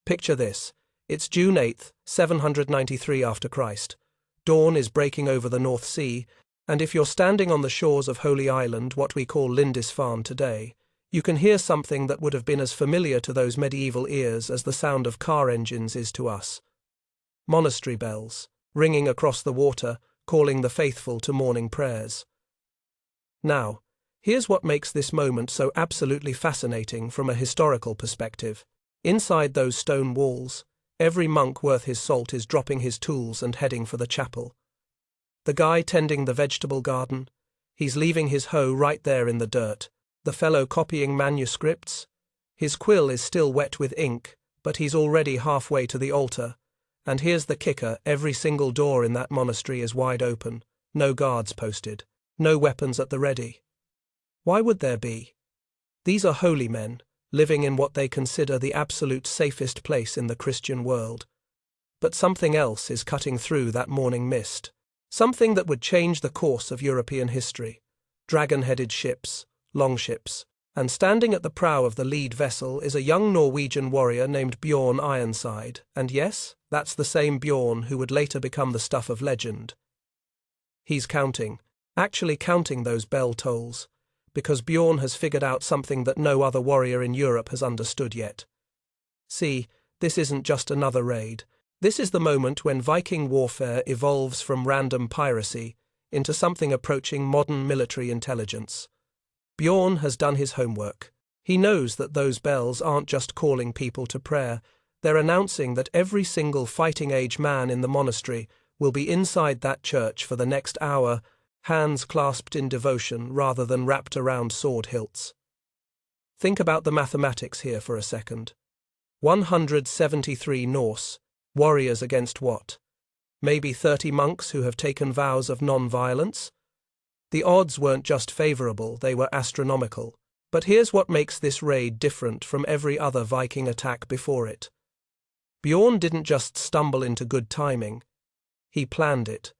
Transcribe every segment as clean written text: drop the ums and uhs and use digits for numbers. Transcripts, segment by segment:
Picture this. It's June 8th, 793 after Christ. Dawn is breaking over the North Sea, and if you're standing on the shores of Holy Island, what we call Lindisfarne today, you can hear something that would have been as familiar to those medieval ears as the sound of car engines is to us. Monastery bells, ringing across the water, calling the faithful to morning prayers. Now, here's what makes this moment so absolutely fascinating from a historical perspective. Inside those stone walls, every monk worth his salt is dropping his tools and heading for the chapel. The guy tending the vegetable garden, he's leaving his hoe right there in the dirt. The fellow copying manuscripts, his quill is still wet with ink, but he's already halfway to the altar. And here's the kicker, every single door in that monastery is wide open, no guards posted, no weapons at the ready. Why would there be? These are holy men, living in what they consider the absolute safest place in the Christian world. But something else is cutting through that morning mist. Something that would change the course of European history. Dragon-headed ships, longships, and standing at the prow of the lead vessel is a young Norwegian warrior named Bjorn Ironside, and yes, that's the same Bjorn who would later become the stuff of legend. He's actually counting those bell tolls, because Bjorn has figured out something that no other warrior in Europe has understood yet. See, this isn't just another raid. This is the moment when Viking warfare evolves from random piracy into something approaching modern military intelligence. Bjorn has done his homework. He knows that those bells aren't just calling people to prayer, they're announcing that every single fighting-age man in the monastery will be inside that church for the next hour, hands clasped in devotion rather than wrapped around sword hilts. Think about the mathematics here for a second. 173 Norse, warriors against what? Maybe 30 monks who have taken vows of non-violence? The odds weren't just favourable, they were astronomical. But here's what makes this raid different from every other Viking attack before it. Bjorn didn't just stumble into good timing. He planned it.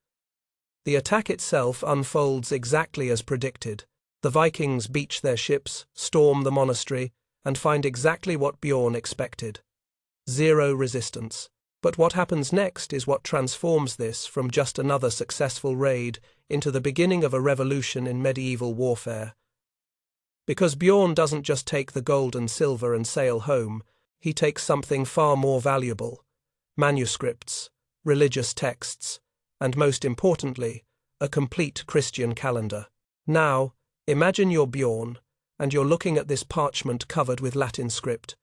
The attack itself unfolds exactly as predicted. The Vikings beach their ships, storm the monastery, and find exactly what Bjorn expected. Zero resistance. But what happens next is what transforms this from just another successful raid into the beginning of a revolution in medieval warfare. Because Bjorn doesn't just take the gold and silver and sail home, he takes something far more valuable: manuscripts, religious texts, and most importantly, a complete Christian calendar. Now, imagine you're Bjorn, and you're looking at this parchment covered with Latin script.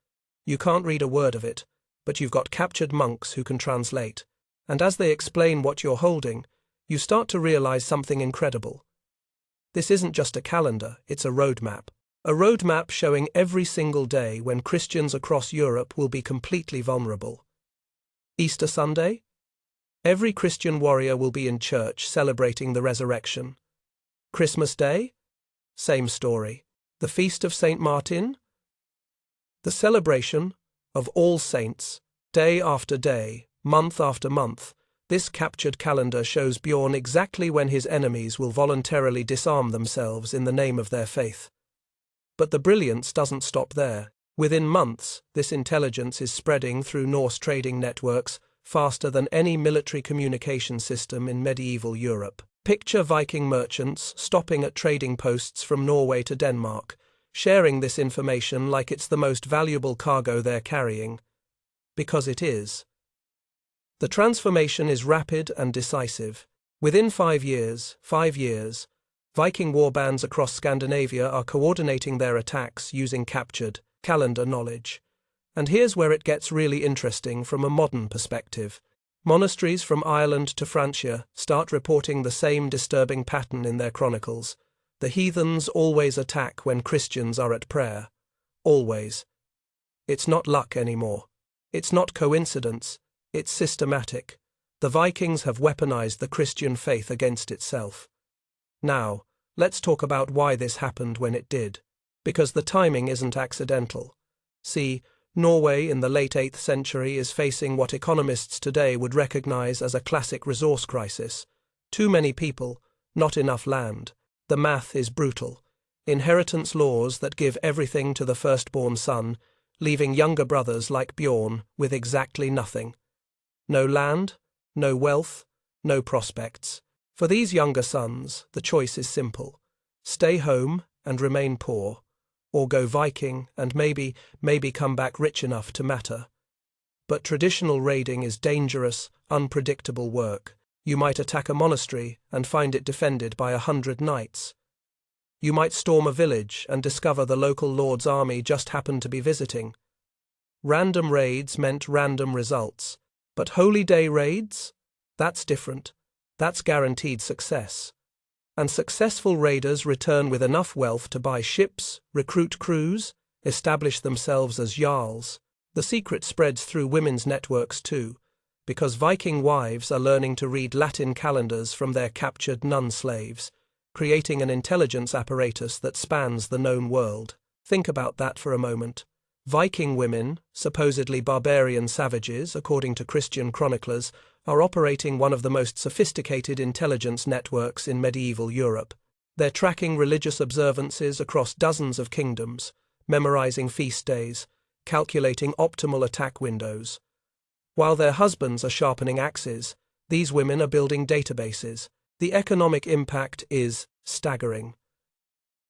You can't read a word of it, but you've got captured monks who can translate, and as they explain what you're holding, you start to realize something incredible. This isn't just a calendar, it's a roadmap. A roadmap showing every single day when Christians across Europe will be completely vulnerable. Easter Sunday? Every Christian warrior will be in church celebrating the resurrection. Christmas Day? Same story. The Feast of St. Martin? The celebration of All Saints, day after day, month after month. This captured calendar shows Bjorn exactly when his enemies will voluntarily disarm themselves in the name of their faith. But the brilliance doesn't stop there. Within months, this intelligence is spreading through Norse trading networks faster than any military communication system in medieval Europe. Picture Viking merchants stopping at trading posts from Norway to Denmark, sharing this information like it's the most valuable cargo they're carrying. Because it is. The transformation is rapid and decisive. Within 5 years, Viking warbands across Scandinavia are coordinating their attacks using captured calendar knowledge. And here's where it gets really interesting from a modern perspective. Monasteries from Ireland to Francia start reporting the same disturbing pattern in their chronicles. The heathens always attack when Christians are at prayer. Always. It's not luck anymore. It's not coincidence. It's systematic. The Vikings have weaponized the Christian faith against itself. Now, let's talk about why this happened when it did. Because the timing isn't accidental. See, Norway in the late 8th century is facing what economists today would recognize as a classic resource crisis. Too many people, not enough land. The math is brutal. Inheritance laws that give everything to the firstborn son leaving younger brothers like Bjorn with exactly nothing. No land, no wealth, no prospects. For these younger sons, the choice is simple. Stay home and remain poor, or go Viking and maybe come back rich enough to matter. But traditional raiding is dangerous, unpredictable work. You might attack a monastery and find it defended by 100 knights. You might storm a village and discover the local lord's army just happened to be visiting. Random raids meant random results. But holy day raids? That's different. That's guaranteed success. And successful raiders return with enough wealth to buy ships, recruit crews, establish themselves as jarls. The secret spreads through women's networks too, because Viking wives are learning to read Latin calendars from their captured nun slaves, creating an intelligence apparatus that spans the known world. Think about that for a moment. Viking women, supposedly barbarian savages according to Christian chroniclers, are operating one of the most sophisticated intelligence networks in medieval Europe. They're tracking religious observances across dozens of kingdoms, memorizing feast days, calculating optimal attack windows. While their husbands are sharpening axes, these women are building databases. The economic impact is staggering.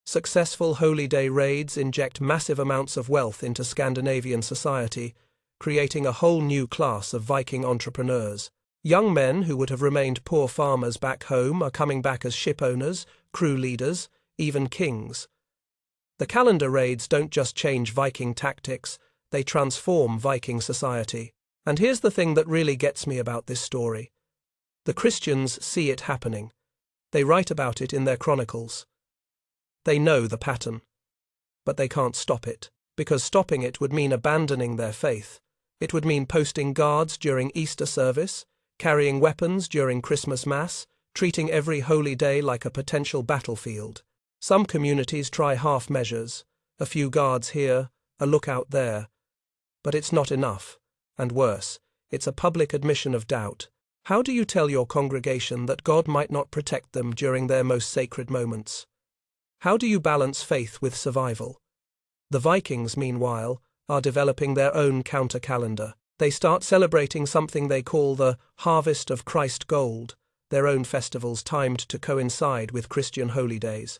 Successful holy day raids inject massive amounts of wealth into Scandinavian society, creating a whole new class of Viking entrepreneurs. Young men who would have remained poor farmers back home are coming back as ship owners, crew leaders, even kings. The calendar raids don't just change Viking tactics, they transform Viking society. And here's the thing that really gets me about this story. The Christians see it happening. They write about it in their chronicles. They know the pattern. But they can't stop it, because stopping it would mean abandoning their faith. It would mean posting guards during Easter service, carrying weapons during Christmas Mass, treating every holy day like a potential battlefield. Some communities try half measures, a few guards here, a lookout there. But it's not enough, and worse, it's a public admission of doubt. How do you tell your congregation that God might not protect them during their most sacred moments? How do you balance faith with survival? The Vikings, meanwhile, are developing their own counter-calendar. They start celebrating something they call the Harvest of Christ Gold, their own festivals timed to coincide with Christian holy days.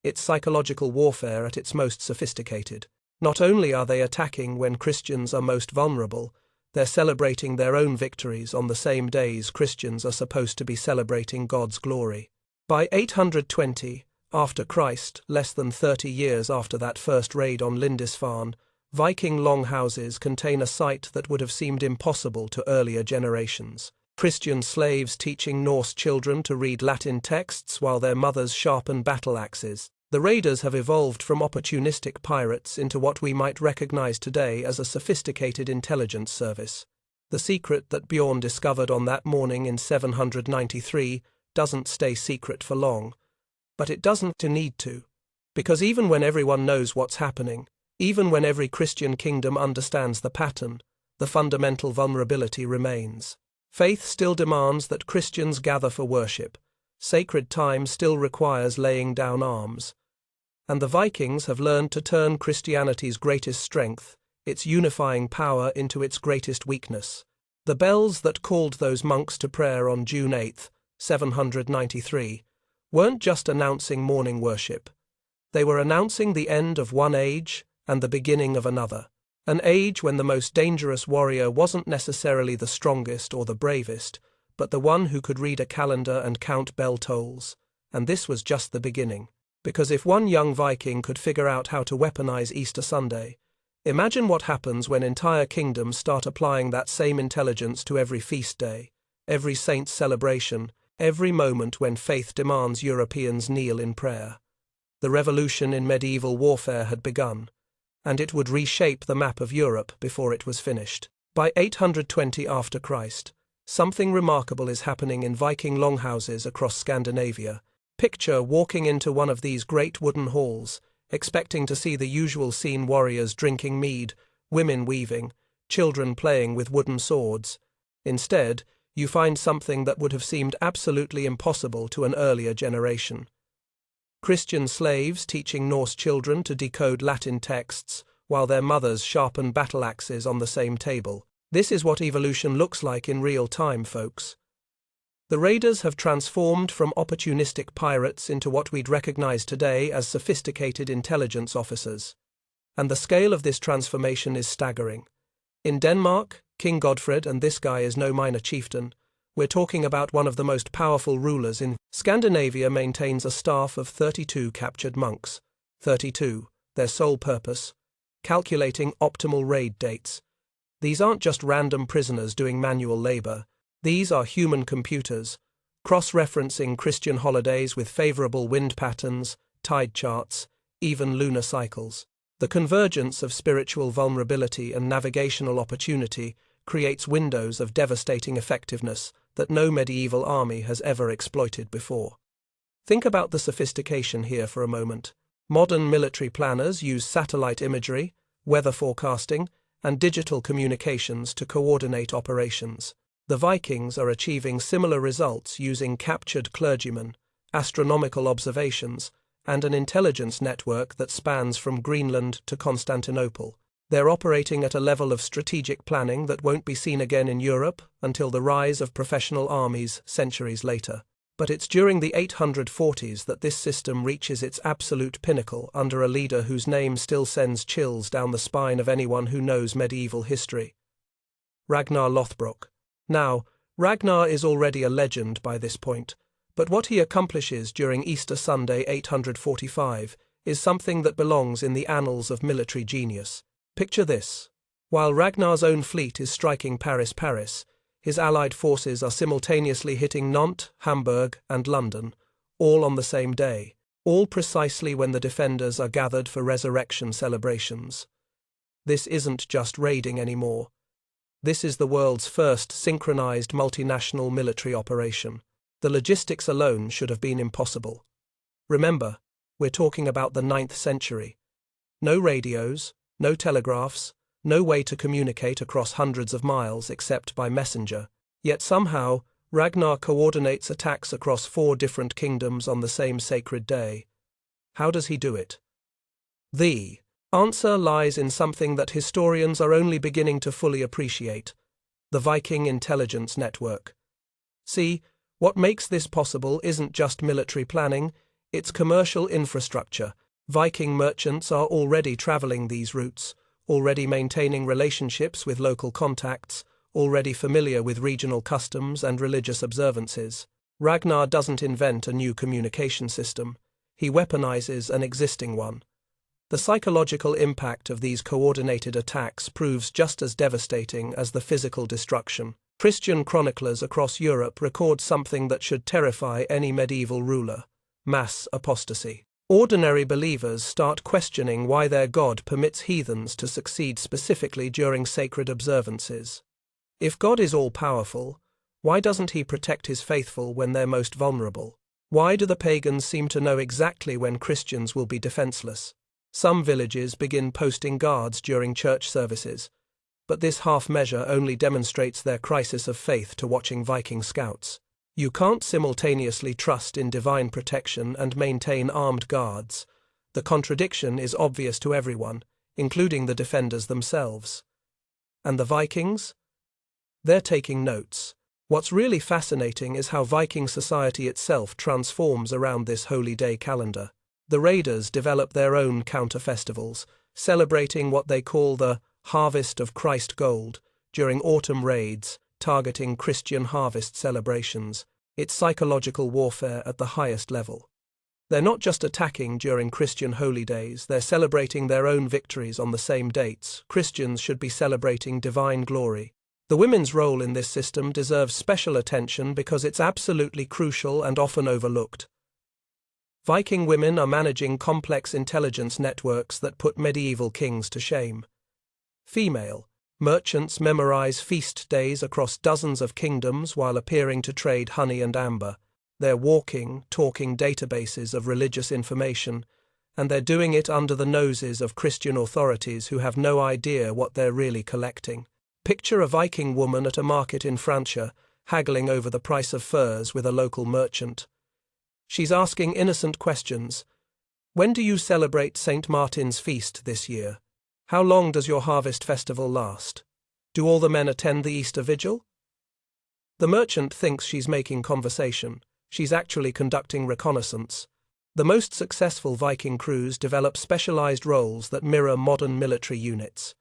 It's psychological warfare at its most sophisticated. Not only are they attacking when Christians are most vulnerable, they're celebrating their own victories on the same days Christians are supposed to be celebrating God's glory. By 820, after Christ, less than 30 years after that first raid on Lindisfarne, Viking longhouses contain a sight that would have seemed impossible to earlier generations. Christian slaves teaching Norse children to read Latin texts while their mothers sharpen battle axes. The raiders have evolved from opportunistic pirates into what we might recognize today as a sophisticated intelligence service. The secret that Bjorn discovered on that morning in 793 doesn't stay secret for long. But it doesn't need to. Because even when everyone knows what's happening, even when every Christian kingdom understands the pattern, the fundamental vulnerability remains. Faith still demands that Christians gather for worship. Sacred time still requires laying down arms. And the Vikings have learned to turn Christianity's greatest strength, its unifying power, into its greatest weakness. The bells that called those monks to prayer on June 8, 793, weren't just announcing morning worship. They were announcing the end of one age and the beginning of another. An age when the most dangerous warrior wasn't necessarily the strongest or the bravest, but the one who could read a calendar and count bell tolls. And this was just the beginning. Because if one young Viking could figure out how to weaponize Easter Sunday, imagine what happens when entire kingdoms start applying that same intelligence to every feast day, every saint's celebration, every moment when faith demands Europeans kneel in prayer. The revolution in medieval warfare had begun, and it would reshape the map of Europe before it was finished. By 820 after Christ, something remarkable is happening in Viking longhouses across Scandinavia. Picture walking into one of these great wooden halls, expecting to see the usual scene: warriors drinking mead, women weaving, children playing with wooden swords. Instead, you find something that would have seemed absolutely impossible to an earlier generation. Christian slaves teaching Norse children to decode Latin texts, while their mothers sharpen battle axes on the same table. This is what evolution looks like in real time, folks. The raiders have transformed from opportunistic pirates into what we'd recognize today as sophisticated intelligence officers. And the scale of this transformation is staggering. In Denmark, King Godfred, and this guy is no minor chieftain, we're talking about one of the most powerful rulers in Scandinavia, maintains a staff of 32 captured monks. 32, their sole purpose, calculating optimal raid dates. These aren't just random prisoners doing manual labor. These are human computers, cross-referencing Christian holidays with favorable wind patterns, tide charts, even lunar cycles. The convergence of spiritual vulnerability and navigational opportunity creates windows of devastating effectiveness that no medieval army has ever exploited before. Think about the sophistication here for a moment. Modern military planners use satellite imagery, weather forecasting, and digital communications to coordinate operations. The Vikings are achieving similar results using captured clergymen, astronomical observations, and an intelligence network that spans from Greenland to Constantinople. They're operating at a level of strategic planning that won't be seen again in Europe until the rise of professional armies centuries later. But it's during the 840s that this system reaches its absolute pinnacle under a leader whose name still sends chills down the spine of anyone who knows medieval history. Ragnar Lothbrok. Now, Ragnar is already a legend by this point, but what he accomplishes during Easter Sunday 845 is something that belongs in the annals of military genius. Picture this. While Ragnar's own fleet is striking Paris, his allied forces are simultaneously hitting Nantes, Hamburg, and London, all on the same day, all precisely when the defenders are gathered for resurrection celebrations. This isn't just raiding anymore. This is the world's first synchronized multinational military operation. The logistics alone should have been impossible. Remember, we're talking about the 9th century. No radios, no telegraphs, no way to communicate across hundreds of miles except by messenger. Yet somehow, Ragnar coordinates attacks across 4 different kingdoms on the same sacred day. How does he do it? The answer lies in something that historians are only beginning to fully appreciate: the Viking intelligence network. See, what makes this possible isn't just military planning, it's commercial infrastructure. Viking merchants are already traveling these routes, already maintaining relationships with local contacts, already familiar with regional customs and religious observances. Ragnar doesn't invent a new communication system, he weaponizes an existing one. The psychological impact of these coordinated attacks proves just as devastating as the physical destruction. Christian chroniclers across Europe record something that should terrify any medieval ruler: mass apostasy. Ordinary believers start questioning why their God permits heathens to succeed specifically during sacred observances. If God is all-powerful, why doesn't he protect his faithful when they're most vulnerable? Why do the pagans seem to know exactly when Christians will be defenseless? Some villages begin posting guards during church services, but this half-measure only demonstrates their crisis of faith to watching Viking scouts. You can't simultaneously trust in divine protection and maintain armed guards. The contradiction is obvious to everyone, including the defenders themselves. And the Vikings? They're taking notes. What's really fascinating is how Viking society itself transforms around this holy day calendar. The raiders develop their own counter-festivals, celebrating what they call the Harvest of Christ Gold during autumn raids, targeting Christian harvest celebrations. It's psychological warfare at the highest level. They're not just attacking during Christian holy days, they're celebrating their own victories on the same dates. Christians should be celebrating divine glory. The women's role in this system deserves special attention because it's absolutely crucial and often overlooked. Viking women are managing complex intelligence networks that put medieval kings to shame. Female merchants memorize feast days across dozens of kingdoms while appearing to trade honey and amber. They're walking, talking databases of religious information, and they're doing it under the noses of Christian authorities who have no idea what they're really collecting. Picture a Viking woman at a market in Francia, haggling over the price of furs with a local merchant. She's asking innocent questions. When do you celebrate St. Martin's feast this year? How long does your harvest festival last? Do all the men attend the Easter Vigil? The merchant thinks she's making conversation. She's actually conducting reconnaissance. The most successful Viking crews develop specialized roles that mirror modern military units.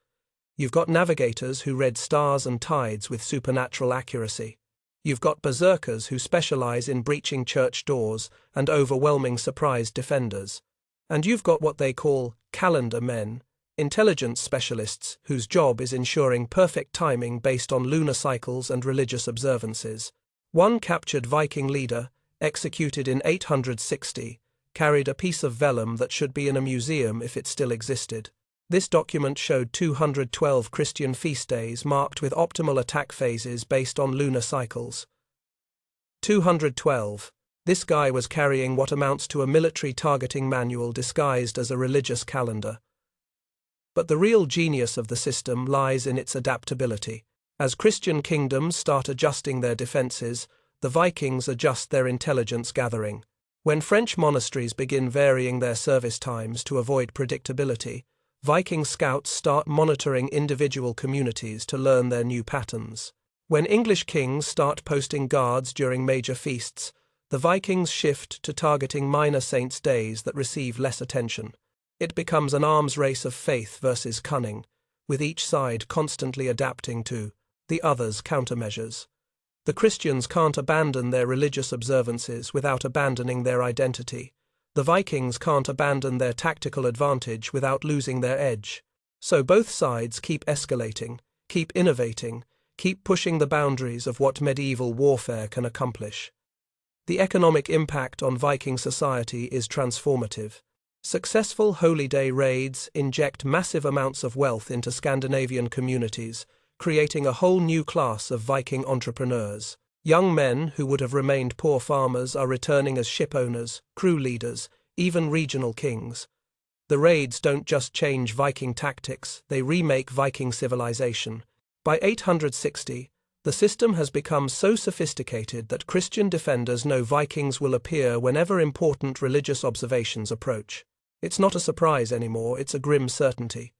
You've got navigators who read stars and tides with supernatural accuracy. You've got berserkers who specialize in breaching church doors and overwhelming surprise defenders. And you've got what they call calendar men, intelligence specialists whose job is ensuring perfect timing based on lunar cycles and religious observances. One captured Viking leader, executed in 860, carried a piece of vellum that should be in a museum if it still existed. This document showed 212 Christian feast days marked with optimal attack phases based on lunar cycles. 212. This guy was carrying what amounts to a military targeting manual disguised as a religious calendar. But the real genius of the system lies in its adaptability. As Christian kingdoms start adjusting their defenses, the Vikings adjust their intelligence gathering. When French monasteries begin varying their service times to avoid predictability, Viking scouts start monitoring individual communities to learn their new patterns. When English kings start posting guards during major feasts, the Vikings shift to targeting minor saints' days that receive less attention. It becomes an arms race of faith versus cunning, with each side constantly adapting to the other's countermeasures. The Christians can't abandon their religious observances without abandoning their identity. The Vikings can't abandon their tactical advantage without losing their edge. So both sides keep escalating, keep innovating, keep pushing the boundaries of what medieval warfare can accomplish. The economic impact on Viking society is transformative. Successful Holy Day raids inject massive amounts of wealth into Scandinavian communities, creating a whole new class of Viking entrepreneurs. Young men who would have remained poor farmers are returning as ship owners, crew leaders, even regional kings. The raids don't just change Viking tactics, they remake Viking civilization. By 860, the system has become so sophisticated that Christian defenders know Vikings will appear whenever important religious observations approach. It's not a surprise anymore, it's a grim certainty.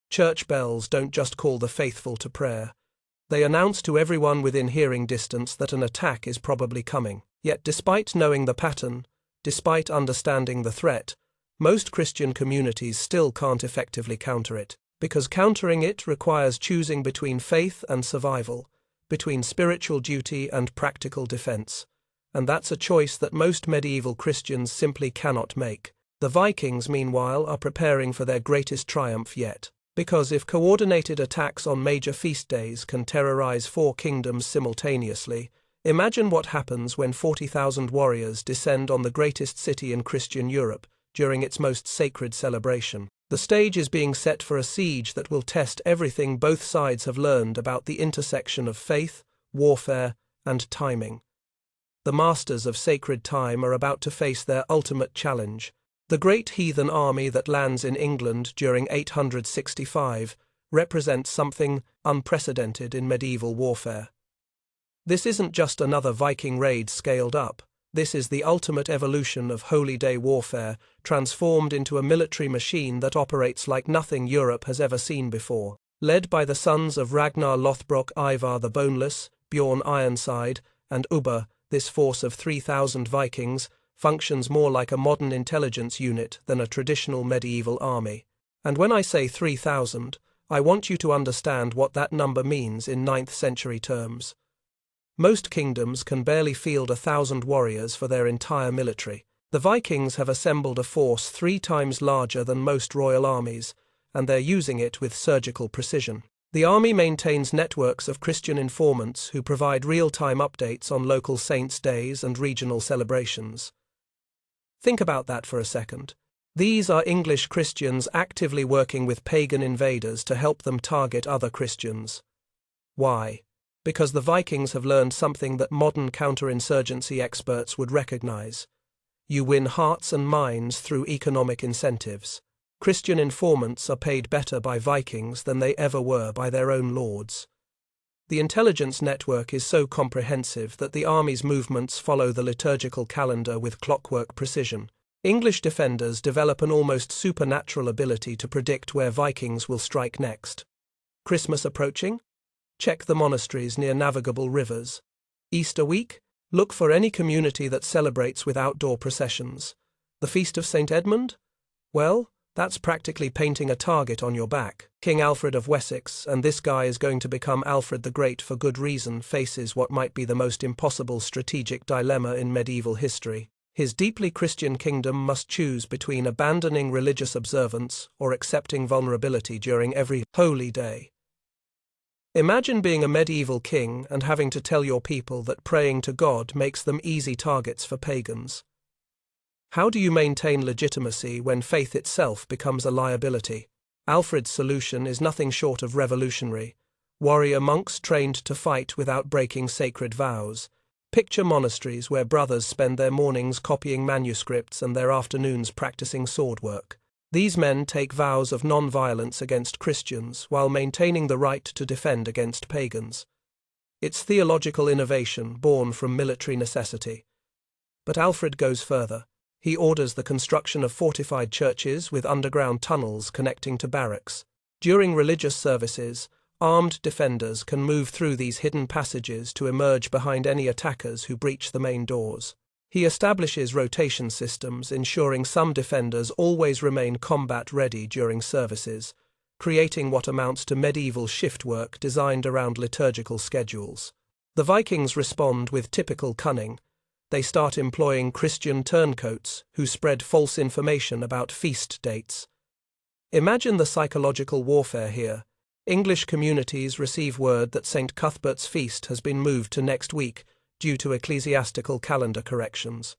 Church bells don't just call the faithful to prayer. They announce to everyone within hearing distance that an attack is probably coming. Yet despite knowing the pattern, despite understanding the threat, most Christian communities still can't effectively counter it, because countering it requires choosing between faith and survival, between spiritual duty and practical defense. And that's a choice that most medieval Christians simply cannot make. The Vikings, meanwhile, are preparing for their greatest triumph yet. Because if coordinated attacks on major feast days can terrorize 4 kingdoms simultaneously, imagine what happens when 40,000 warriors descend on the greatest city in Christian Europe during its most sacred celebration. The stage is being set for a siege that will test everything both sides have learned about the intersection of faith, warfare, and timing. The masters of sacred time are about to face their ultimate challenge. The great heathen army that lands in England during 865 represents something unprecedented in medieval warfare. This isn't just another Viking raid scaled up. This is the ultimate evolution of Holy Day warfare, transformed into a military machine that operates like nothing Europe has ever seen before. Led by the sons of Ragnar Lothbrok, Ivar the Boneless, Bjorn Ironside, and Ubba, this force of 3,000 Vikings functions more like a modern intelligence unit than a traditional medieval army. And when I say 3,000, I want you to understand what that number means in 9th century terms. Most kingdoms can barely field 1,000 warriors for their entire military. The Vikings have assembled a force 3 times larger than most royal armies, and they're using it with surgical precision. The army maintains networks of Christian informants who provide real-time updates on local saints' days and regional celebrations. Think about that for a second. These are English Christians actively working with pagan invaders to help them target other Christians. Why? Because the Vikings have learned something that modern counterinsurgency experts would recognize. You win hearts and minds through economic incentives. Christian informants are paid better by Vikings than they ever were by their own lords. The intelligence network is so comprehensive that the army's movements follow the liturgical calendar with clockwork precision. English defenders develop an almost supernatural ability to predict where Vikings will strike next. Christmas approaching? Check the monasteries near navigable rivers. Easter week? Look for any community that celebrates with outdoor processions. The Feast of St. Edmund? Well, that's practically painting a target on your back. King Alfred of Wessex, and this guy is going to become Alfred the Great for good reason, faces what might be the most impossible strategic dilemma in medieval history. His deeply Christian kingdom must choose between abandoning religious observance or accepting vulnerability during every holy day. Imagine being a medieval king and having to tell your people that praying to God makes them easy targets for pagans. How do you maintain legitimacy when faith itself becomes a liability? Alfred's solution is nothing short of revolutionary. Warrior monks trained to fight without breaking sacred vows. Picture monasteries where brothers spend their mornings copying manuscripts and their afternoons practicing sword work. These men take vows of non-violence against Christians while maintaining the right to defend against pagans. It's theological innovation born from military necessity. But Alfred goes further. He orders the construction of fortified churches with underground tunnels connecting to barracks. During religious services, armed defenders can move through these hidden passages to emerge behind any attackers who breach the main doors. He establishes rotation systems, ensuring some defenders always remain combat-ready during services, creating what amounts to medieval shift work designed around liturgical schedules. The Vikings respond with typical cunning. They start employing Christian turncoats who spread false information about feast dates. Imagine the psychological warfare here. English communities receive word that St. Cuthbert's feast has been moved to next week due to ecclesiastical calendar corrections.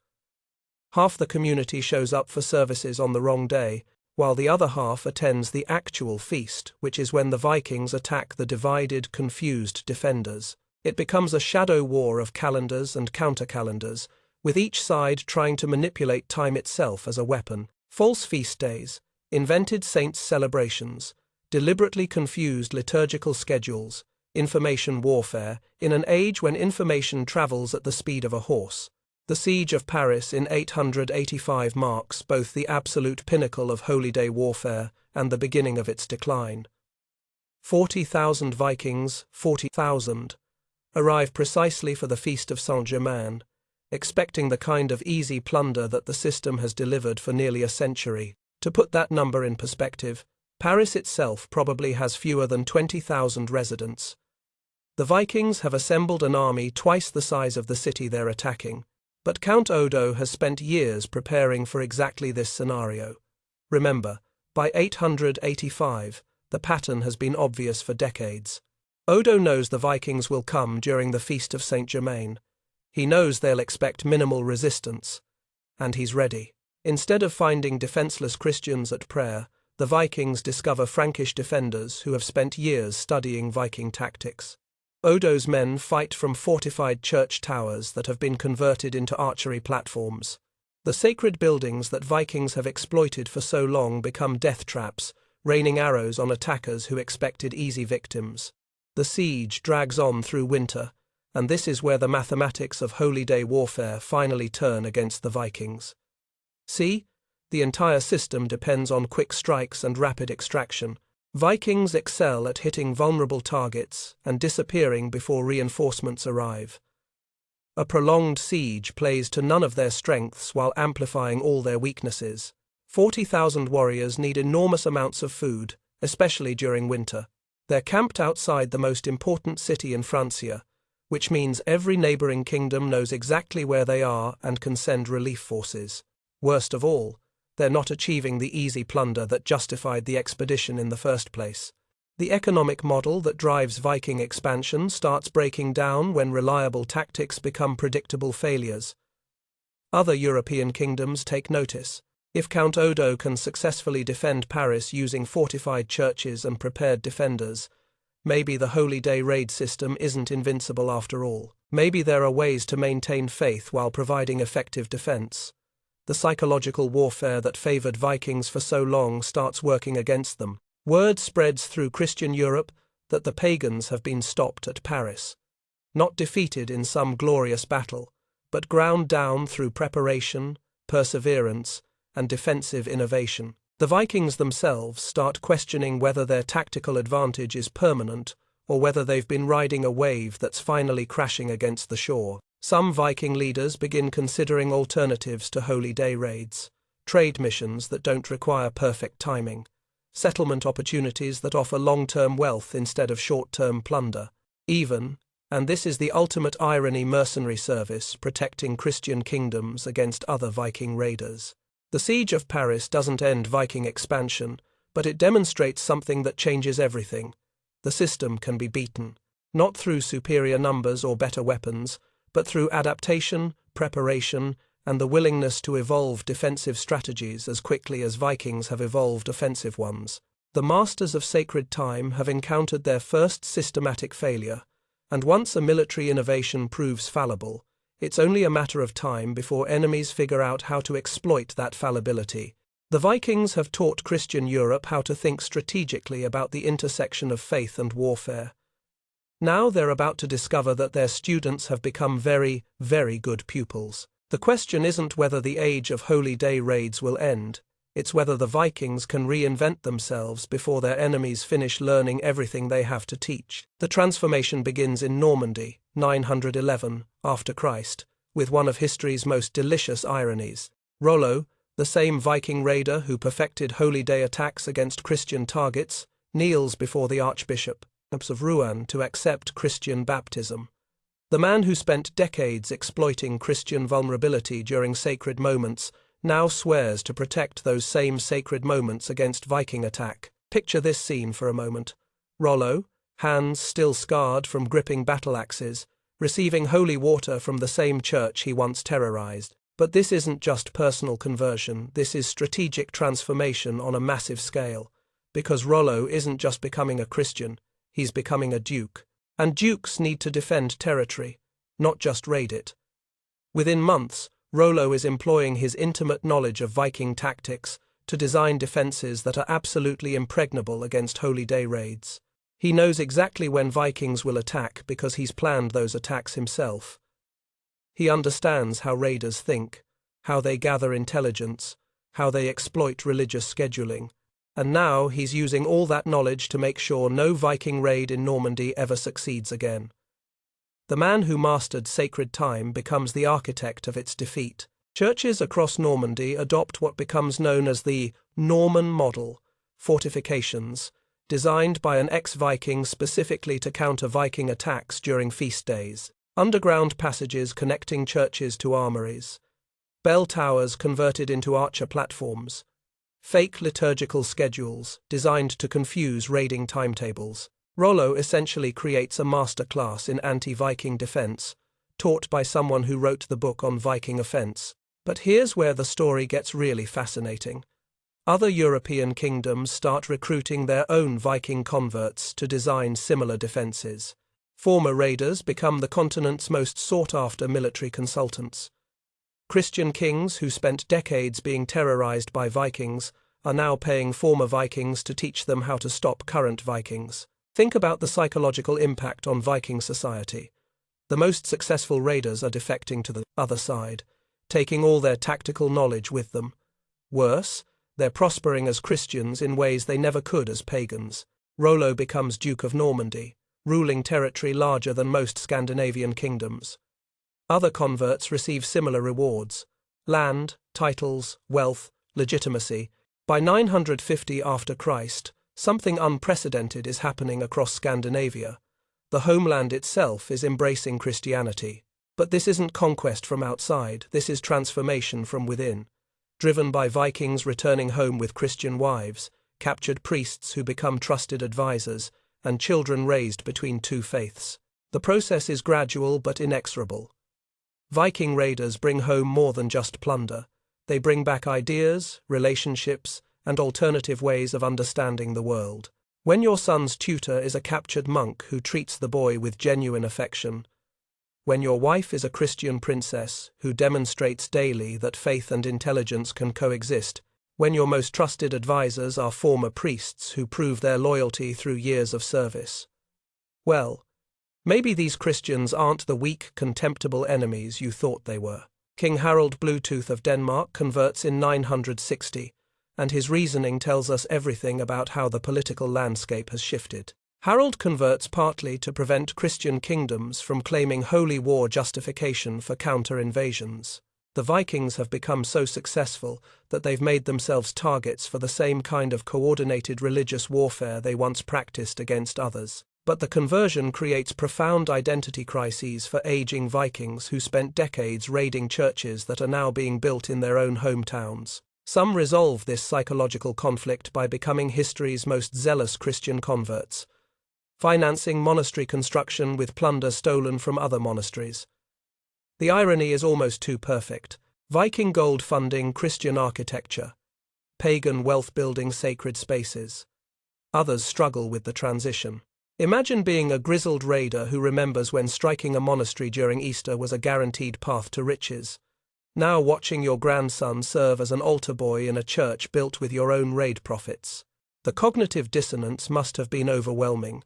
Half the community shows up for services on the wrong day, while the other half attends the actual feast, which is when the Vikings attack the divided, confused defenders. It becomes a shadow war of calendars and counter-calendars, with each side trying to manipulate time itself as a weapon. False feast days, invented saints' celebrations, deliberately confused liturgical schedules, information warfare, in an age when information travels at the speed of a horse. The siege of Paris in 885 marks both the absolute pinnacle of holy day warfare and the beginning of its decline. 40,000 Vikings, 40,000, arrive precisely for the Feast of Saint-Germain, expecting the kind of easy plunder that the system has delivered for nearly a century. To put that number in perspective, Paris itself probably has fewer than 20,000 residents. The Vikings have assembled an army twice the size of the city they're attacking, but Count Odo has spent years preparing for exactly this scenario. Remember, by 885, the pattern has been obvious for decades. Odo knows the Vikings will come during the Feast of Saint-Germain. He knows they'll expect minimal resistance, and he's ready. Instead of finding defenseless Christians at prayer, the Vikings discover Frankish defenders who have spent years studying Viking tactics. Odo's men fight from fortified church towers that have been converted into archery platforms. The sacred buildings that Vikings have exploited for so long become death traps, raining arrows on attackers who expected easy victims. The siege drags on through winter, and this is where the mathematics of holy day warfare finally turn against the Vikings. See? The entire system depends on quick strikes and rapid extraction. Vikings excel at hitting vulnerable targets and disappearing before reinforcements arrive. A prolonged siege plays to none of their strengths while amplifying all their weaknesses. 40,000 warriors need enormous amounts of food, especially during winter. They're camped outside the most important city in Francia, which means every neighboring kingdom knows exactly where they are and can send relief forces. Worst of all, they're not achieving the easy plunder that justified the expedition in the first place. The economic model that drives Viking expansion starts breaking down when reliable tactics become predictable failures. Other European kingdoms take notice. If Count Odo can successfully defend Paris using fortified churches and prepared defenders, maybe the Holy Day raid system isn't invincible after all. Maybe there are ways to maintain faith while providing effective defense. The psychological warfare that favored Vikings for so long starts working against them. Word spreads through Christian Europe that the pagans have been stopped at Paris. Not defeated in some glorious battle, but ground down through preparation, perseverance, and defensive innovation. The Vikings themselves start questioning whether their tactical advantage is permanent or whether they've been riding a wave that's finally crashing against the shore. Some Viking leaders begin considering alternatives to holy day raids, trade missions that don't require perfect timing, settlement opportunities that offer long-term wealth instead of short-term plunder. Even, and this is the ultimate irony, mercenary service protecting Christian kingdoms against other Viking raiders. The siege of Paris doesn't end Viking expansion, but it demonstrates something that changes everything. The system can be beaten, not through superior numbers or better weapons, but through adaptation, preparation, and the willingness to evolve defensive strategies as quickly as Vikings have evolved offensive ones. The masters of sacred time have encountered their first systematic failure, and once a military innovation proves fallible, it's only a matter of time before enemies figure out how to exploit that fallibility. The Vikings have taught Christian Europe how to think strategically about the intersection of faith and warfare. Now they're about to discover that their students have become very, very good pupils. The question isn't whether the age of holy day raids will end, it's whether the Vikings can reinvent themselves before their enemies finish learning everything they have to teach. The transformation begins in Normandy, 911 after Christ, with one of history's most delicious ironies. Rollo, the same Viking raider who perfected holy day attacks against Christian targets, kneels before the Archbishop of Rouen to accept Christian baptism. The man who spent decades exploiting Christian vulnerability during sacred moments now swears to protect those same sacred moments against Viking attack. Picture this scene for a moment. Rollo, hands still scarred from gripping battle axes, receiving holy water from the same church he once terrorized. But this isn't just personal conversion, this is strategic transformation on a massive scale. Because Rollo isn't just becoming a Christian, he's becoming a duke. And dukes need to defend territory, not just raid it. Within months, Rollo is employing his intimate knowledge of Viking tactics to design defenses that are absolutely impregnable against holy day raids. He knows exactly when Vikings will attack because he's planned those attacks himself. He understands how raiders think, how they gather intelligence, how they exploit religious scheduling, and now he's using all that knowledge to make sure no Viking raid in Normandy ever succeeds again. The man who mastered sacred time becomes the architect of its defeat. Churches across Normandy adopt what becomes known as the Norman model, fortifications, designed by an ex-Viking specifically to counter Viking attacks during feast days. Underground passages connecting churches to armories, bell towers converted into archer platforms, fake liturgical schedules designed to confuse raiding timetables. Rollo essentially creates a masterclass in anti-Viking defense, taught by someone who wrote the book on Viking offense. But here's where the story gets really fascinating. Other European kingdoms start recruiting their own Viking converts to design similar defenses. Former raiders become the continent's most sought-after military consultants. Christian kings who spent decades being terrorized by Vikings are now paying former Vikings to teach them how to stop current Vikings. Think about the psychological impact on Viking society. The most successful raiders are defecting to the other side, taking all their tactical knowledge with them. Worse, they're prospering as Christians in ways they never could as pagans. Rollo becomes Duke of Normandy, ruling territory larger than most Scandinavian kingdoms. Other converts receive similar rewards: land, titles, wealth, legitimacy. By 950 after Christ, something unprecedented is happening across Scandinavia. The homeland itself is embracing Christianity. But this isn't conquest from outside, this is transformation from within. Driven by Vikings returning home with Christian wives, captured priests who become trusted advisors, and children raised between two faiths. The process is gradual but inexorable. Viking raiders bring home more than just plunder. They bring back ideas, relationships, and alternative ways of understanding the world. When your son's tutor is a captured monk who treats the boy with genuine affection, when your wife is a Christian princess who demonstrates daily that faith and intelligence can coexist, when your most trusted advisors are former priests who prove their loyalty through years of service, well, maybe these Christians aren't the weak, contemptible enemies you thought they were. King Harald Bluetooth of Denmark converts in 960, and his reasoning tells us everything about how the political landscape has shifted. Harald converts partly to prevent Christian kingdoms from claiming holy war justification for counter-invasions. The Vikings have become so successful that they've made themselves targets for the same kind of coordinated religious warfare they once practiced against others. But the conversion creates profound identity crises for aging Vikings who spent decades raiding churches that are now being built in their own hometowns. Some resolve this psychological conflict by becoming history's most zealous Christian converts, financing monastery construction with plunder stolen from other monasteries. The irony is almost too perfect. Viking gold funding Christian architecture, pagan wealth building sacred spaces. Others struggle with the transition. Imagine being a grizzled raider who remembers when striking a monastery during Easter was a guaranteed path to riches. Now watching your grandson serve as an altar boy in a church built with your own raid profits. The cognitive dissonance must have been overwhelming.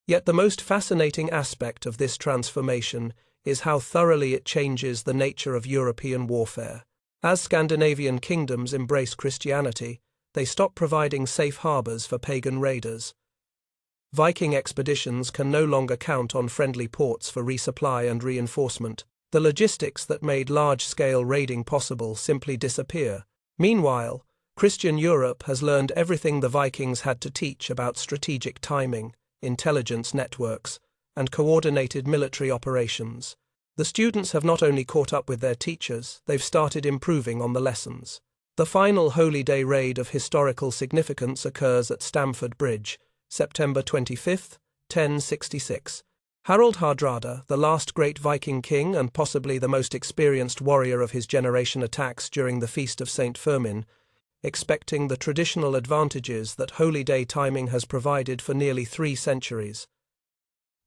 Yet the most fascinating aspect of this transformation is how thoroughly it changes the nature of European warfare. As Scandinavian kingdoms embrace Christianity, they stop providing safe harbors for pagan raiders. Viking expeditions can no longer count on friendly ports for resupply and reinforcement. The logistics that made large-scale raiding possible simply disappear. Meanwhile, Christian Europe has learned everything the Vikings had to teach about strategic timing, intelligence networks, and coordinated military operations. The students have not only caught up with their teachers, they've started improving on the lessons. The final Holy Day raid of historical significance occurs at Stamford Bridge, September 25, 1066. Harald Hardrada, the last great Viking king and possibly the most experienced warrior of his generation, attacks during the Feast of St. Firmin, expecting the traditional advantages that Holy Day timing has provided for nearly 3 centuries.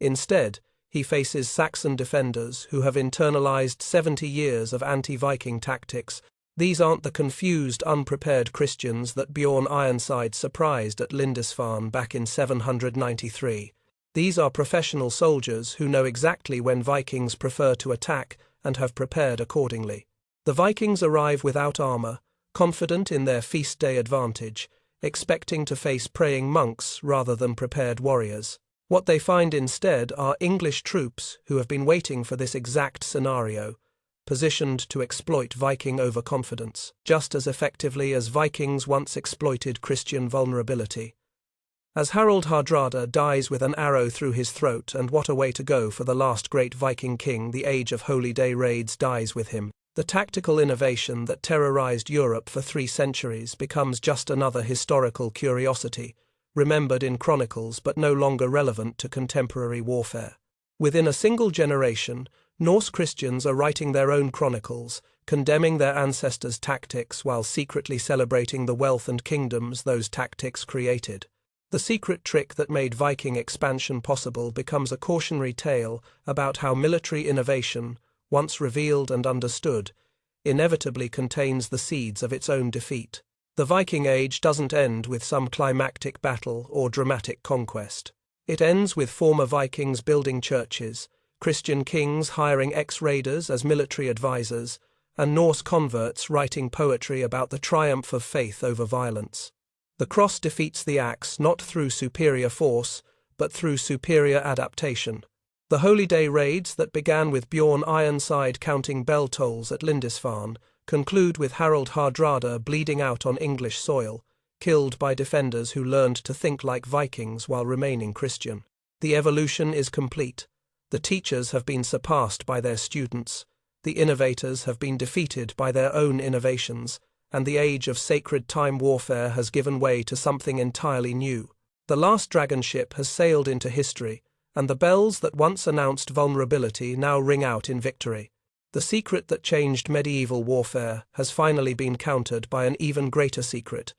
Instead, he faces Saxon defenders who have internalized 70 years of anti-Viking tactics. These aren't the confused, unprepared Christians that Bjorn Ironside surprised at Lindisfarne back in 793. These are professional soldiers who know exactly when Vikings prefer to attack and have prepared accordingly. The Vikings arrive without armor, confident in their feast day advantage, expecting to face praying monks rather than prepared warriors. What they find instead are English troops who have been waiting for this exact scenario, positioned to exploit Viking overconfidence, just as effectively as Vikings once exploited Christian vulnerability. As Harald Hardrada dies with an arrow through his throat, and what a way to go for the last great Viking king, the age of Holy Day raids dies with him. The tactical innovation that terrorized Europe for 3 centuries becomes just another historical curiosity, remembered in chronicles but no longer relevant to contemporary warfare. Within a single generation, Norse Christians are writing their own chronicles, condemning their ancestors' tactics while secretly celebrating the wealth and kingdoms those tactics created. The secret trick that made Viking expansion possible becomes a cautionary tale about how military innovation, once revealed and understood, inevitably contains the seeds of its own defeat. The Viking Age doesn't end with some climactic battle or dramatic conquest. It ends with former Vikings building churches, Christian kings hiring ex-raiders as military advisors, and Norse converts writing poetry about the triumph of faith over violence. The cross defeats the axe not through superior force, but through superior adaptation. The Holy Day raids that began with Bjorn Ironside counting bell tolls at Lindisfarne conclude with Harald Hardrada bleeding out on English soil, killed by defenders who learned to think like Vikings while remaining Christian. The evolution is complete. The teachers have been surpassed by their students. The innovators have been defeated by their own innovations, and the age of sacred time warfare has given way to something entirely new. The last dragon ship has sailed into history, and the bells that once announced vulnerability now ring out in victory. The secret that changed medieval warfare has finally been countered by an even greater secret: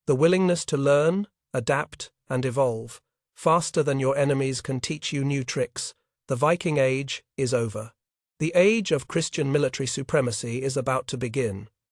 the willingness to learn, adapt, and evolve. Faster than your enemies can teach you new tricks, the Viking Age is over. The age of Christian military supremacy is about to begin.